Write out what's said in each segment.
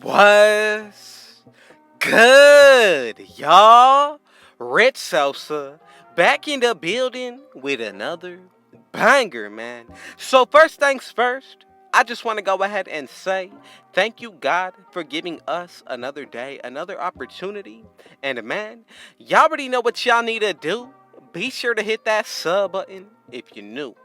What's good, y'all? Red Salsa back in the building with another banger, man. So first things first, I just want to go ahead and say thank you, God, for giving us another day, another opportunity. And man, y'all already know what y'all need to do. Be sure to hit that sub button if you're new.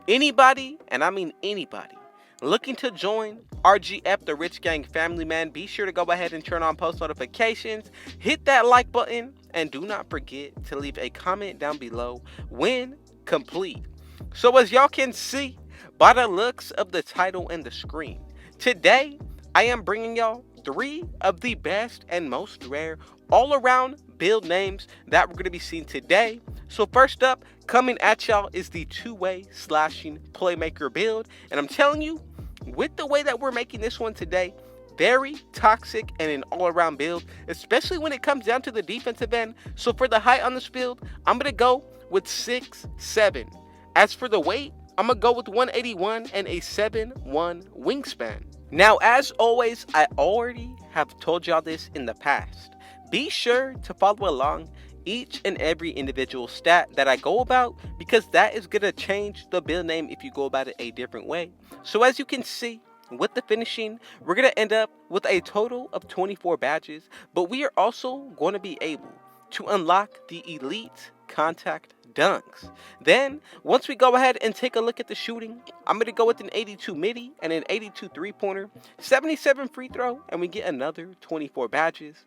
Anybody, and I mean anybody, looking to join RGF the Rich Gang family, man, be sure to go ahead and turn on post notifications, hit that like button, and do not forget to leave a comment down below when complete. So as y'all can see by the looks of the title and the screen, today I am bringing y'all 3 of the best and most rare all-around build names that we're going to be seeing today. So first up, coming at y'all is the two-way slashing playmaker build. And I'm telling you, with the way that we're making this one today, very toxic and an all-around build, especially when it comes down to the defensive end. So for the height on this build, I'm going to go with 6'7". As for the weight, I'm going to go with 181 and a 7'1" wingspan. Now, as always, I already have told y'all this in the past. Be sure to follow along each and every individual stat that I go about, because that is going to change the build name if you go about it a different way. So as you can see, with the finishing, we're going to end up with a total of 24 badges, but we are also going to be able to unlock the elite contact dunks. Then, once we go ahead and take a look at the shooting, I'm going to go with an 82 midi and an 82 three-pointer, 77 free throw, and we get another 24 badges.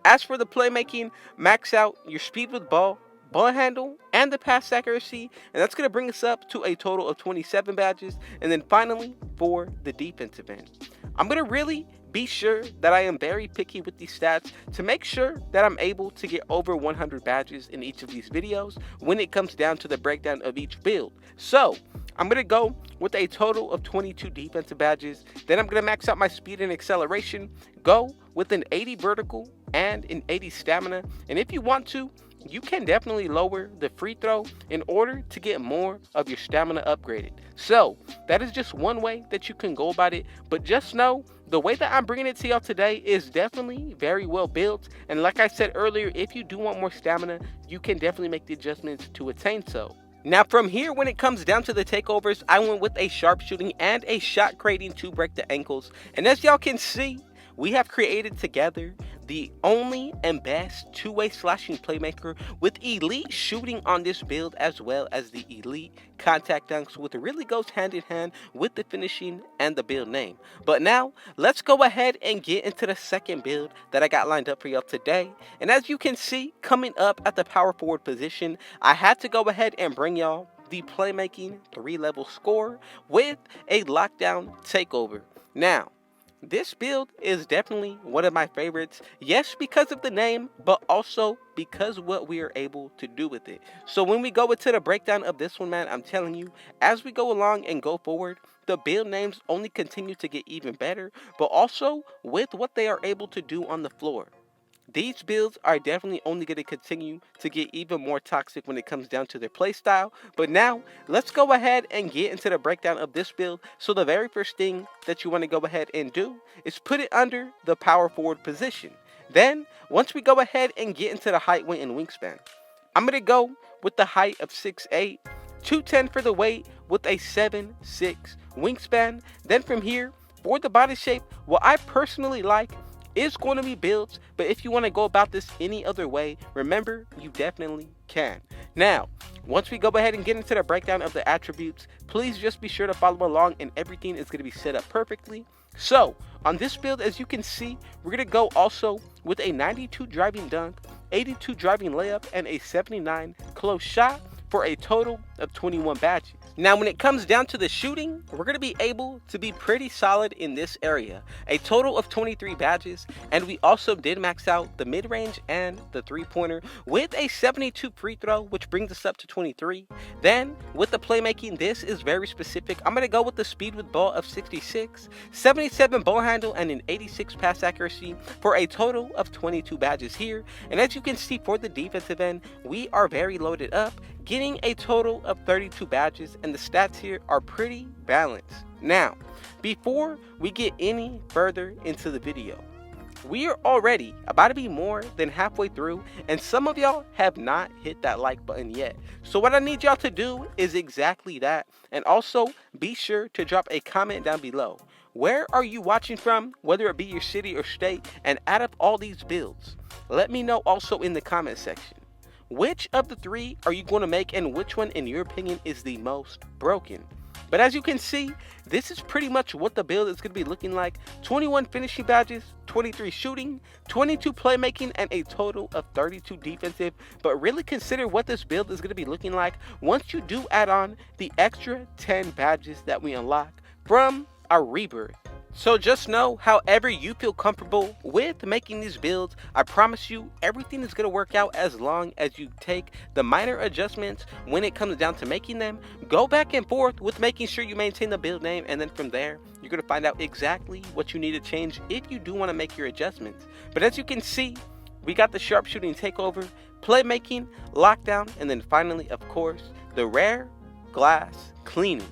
As for the playmaking, max out your speed with ball handle, and the pass accuracy, and that's going to bring us up to a total of 27 badges. And then finally, for the defensive end, I'm going to really be sure that I am very picky with these stats to make sure that I'm able to get over 100 badges in each of these videos when it comes down to the breakdown of each build. So I'm going to go with a total of 22 defensive badges. Then I'm going to max out my speed and acceleration, go with an 80 vertical and an 80 stamina. And if you want to, you can definitely lower the free throw in order to get more of your stamina upgraded. So that is just one way that you can go about it, but just know the way that I'm bringing it to y'all today is definitely very well built. And like I said earlier, if you do want more stamina, you can definitely make the adjustments to attain so. Now from here, when it comes down to the takeovers, I went with a sharpshooting and a shot creating to break the ankles. And as y'all can see, we have created together the only and best two-way slashing playmaker with elite shooting on this build, as well as the elite contact dunks, which really goes hand in hand with the finishing and the build name. But now let's go ahead and get into the second build that I got lined up for y'all today. And as you can see, coming up at the power forward position, I had to go ahead and bring y'all the playmaking 3-level score with a lockdown takeover. Now, this build is definitely one of my favorites, yes, because of the name, but also because of what we are able to do with it. So when we go into the breakdown of this one, man, I'm telling you, as we go along and go forward, the build names only continue to get even better, but also with what they are able to do on the floor. These builds are definitely only going to continue to get even more toxic when it comes down to their play style. But now, let's go ahead and get into the breakdown of this build. So the very first thing that you want to go ahead and do is put it under the power forward position. Then, once we go ahead and get into the height, weight, and wingspan, I'm going to go with the height of 6'8", 210 for the weight with a 7'6" wingspan. Then from here, for the body shape, what I personally like is going to be builds, but if you want to go about this any other way, remember, you definitely can. Now, once we go ahead and get into the breakdown of the attributes, please just be sure to follow along, and everything is going to be set up perfectly. So on this build, as you can see, we're going to go also with a 92 driving dunk, 82 driving layup, and a 79 close shot for a total of 21 badges. Now, when it comes down to the shooting, we're going to be able to be pretty solid in this area. A total of 23 badges, and we also did max out the mid-range and the three-pointer with a 72 free throw, which brings us up to 23. Then, with the playmaking, this is very specific. I'm going to go with the speed with ball of 66, 77 ball handle, and an 86 pass accuracy for a total of 22 badges here. And as you can see, for the defensive end, we are very loaded up, getting a total of 32 badges, and the stats here are pretty balanced. Now, before we get any further into the video, We are already about to be more than halfway through, and some of y'all have not hit that like button yet. So what I need y'all to do is exactly that, and also be sure to drop a comment down below. Where are you watching from, whether it be your city or state, and out of all these builds, let me know also in the comment section. Which of the three are you going to make, and which one in your opinion is the most broken? But as you can see, this is pretty much what the build is going to be looking like. 21 finishing badges, 23 shooting, 22 playmaking, and a total of 32 defensive. But really consider what this build is going to be looking like once you do add on the extra 10 badges that we unlock from our rebirth. So just know, however you feel comfortable with making these builds, I promise you everything is going to work out as long as you take the minor adjustments when it comes down to making them. Go back and forth with making sure you maintain the build name, and then from there you're going to find out exactly what you need to change if you do want to make your adjustments. But as you can see, we got the sharpshooting takeover, playmaking, lockdown, and then finally, of course, the rare glass cleaning.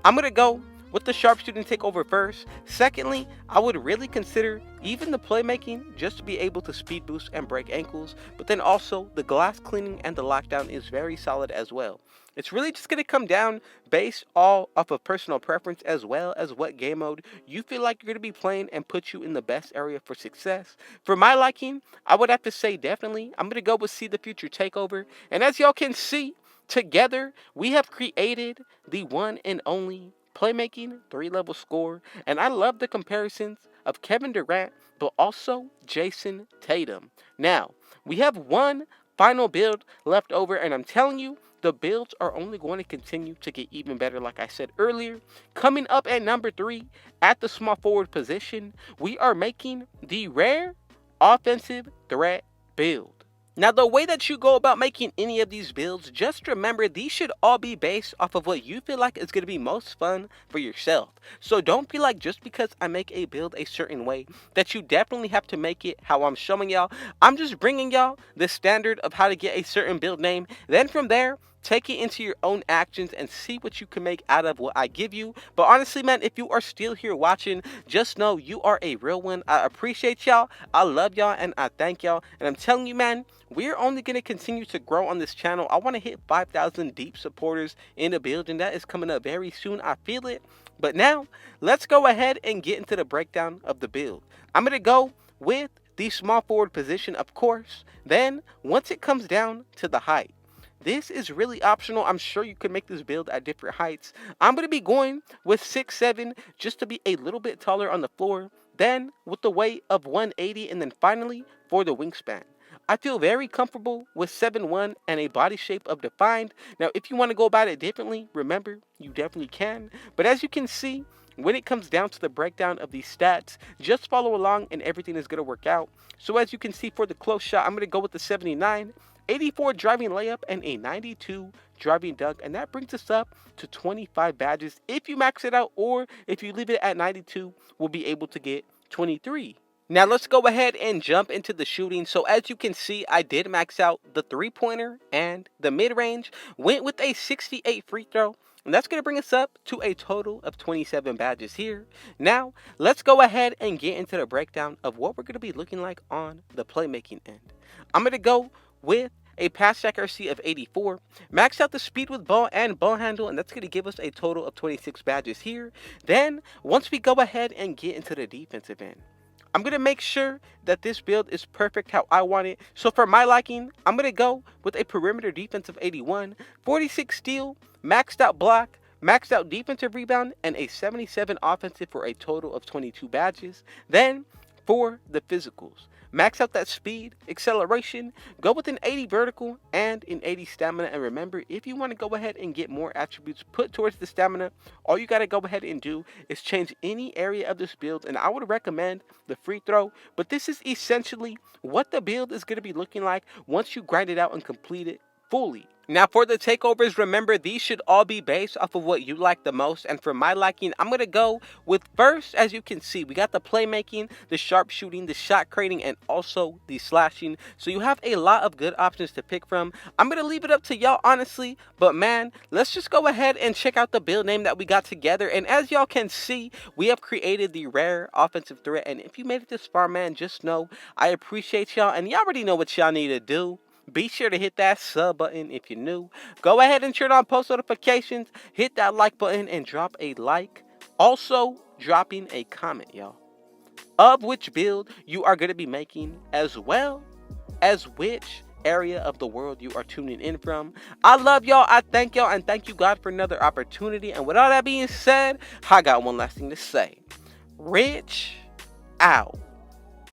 I'm going to go with the sharpshooting takeover first. Secondly, I would really consider even the playmaking just to be able to speed boost and break ankles, but then also the glass cleaning and the lockdown is very solid as well. It's really just going to come down based all off of personal preference, as well as what game mode you feel like you're going to be playing and put you in the best area for success. For my liking, I would have to say definitely I'm going to go with See the Future Takeover. And as y'all can see, together we have created the one and only playmaking 3-level score, and I love the comparisons of Kevin Durant but also Jason Tatum. Now, we have one final build left over, and I'm telling you, the builds are only going to continue to get even better. Like I said earlier, coming up at number 3 at the small forward position, we are making the rare offensive threat build. Now, the way that you go about making any of these builds, just remember these should all be based off of what you feel like is going to be most fun for yourself. So don't feel like just because I make a build a certain way that you definitely have to make it how I'm showing y'all. I'm just bringing y'all the standard of how to get a certain build name. Then from there, take it into your own actions and see what you can make out of what I give you. But honestly, man, if you are still here watching, just know you are a real one. I appreciate y'all. I love y'all, and I thank y'all. And I'm telling you, man, we're only going to continue to grow on this channel. I want to hit 5,000 deep supporters in the building. That is coming up very soon. I feel it. But now, let's go ahead and get into the breakdown of the build. I'm going to go with the small forward position, of course. Then, once it comes down to the height, this is really optional. I'm sure you could make this build at different heights. I'm going to be going with 6'7", just to be a little bit taller on the floor. Then with the weight of 180, and then finally for the wingspan, I feel very comfortable with 7'1" and a body shape of defined. Now, if you want to go about it differently, remember, you definitely can. But as you can see, when it comes down to the breakdown of these stats, just follow along and everything is going to work out. So as you can see, for the close shot, I'm going to go with the 79. 84 driving layup, and a 92 driving dunk, and that brings us up to 25 badges. If you max it out, or if you leave it at 92, we'll be able to get 23. Now let's go ahead and jump into the shooting. So as you can see, I did max out the 3-pointer and the mid-range. Went with a 68 free throw, and that's going to bring us up to a total of 27 badges here. Now, let's go ahead and get into the breakdown of what we're going to be looking like on the playmaking end. I'm going to go with a pass accuracy of 84, max out the speed with ball and ball handle, and that's going to give us a total of 26 badges here. Then, once we go ahead and get into the defensive end, I'm going to make sure that this build is perfect how I want it. So for my liking, I'm going to go with a perimeter defense of 81, 46 steal, maxed out block, maxed out defensive rebound, and a 77 offensive for a total of 22 badges. Then, for the physicals, max out that speed, acceleration, go with an 80 vertical and an 80 stamina. And remember, if you want to go ahead and get more attributes put towards the stamina, all you got to go ahead and do is change any area of this build. And I would recommend the free throw, but this is essentially what the build is going to be looking like once you grind it out and complete it fully. Now for the takeovers, remember these should all be based off of what you like the most, and for my liking, I'm going to go with first, as you can see, we got the playmaking, the sharpshooting, the shot creating, and also the slashing. So you have a lot of good options to pick from. I'm going to leave it up to y'all honestly, but man, let's just go ahead and check out the build name that we got together. And as y'all can see, we have created the rare offensive threat, and if you made it this far, man, just know I appreciate y'all, and y'all already know what y'all need to do. Be sure to hit that sub button if you're new. Go ahead and turn on post notifications. Hit that like button and drop a like. Also, dropping a comment, y'all, of which build you are going to be making, as well as which area of the world you are tuning in from. I love y'all. I thank y'all, and thank you, God, for another opportunity. And with all that being said, I got one last thing to say. Rich out.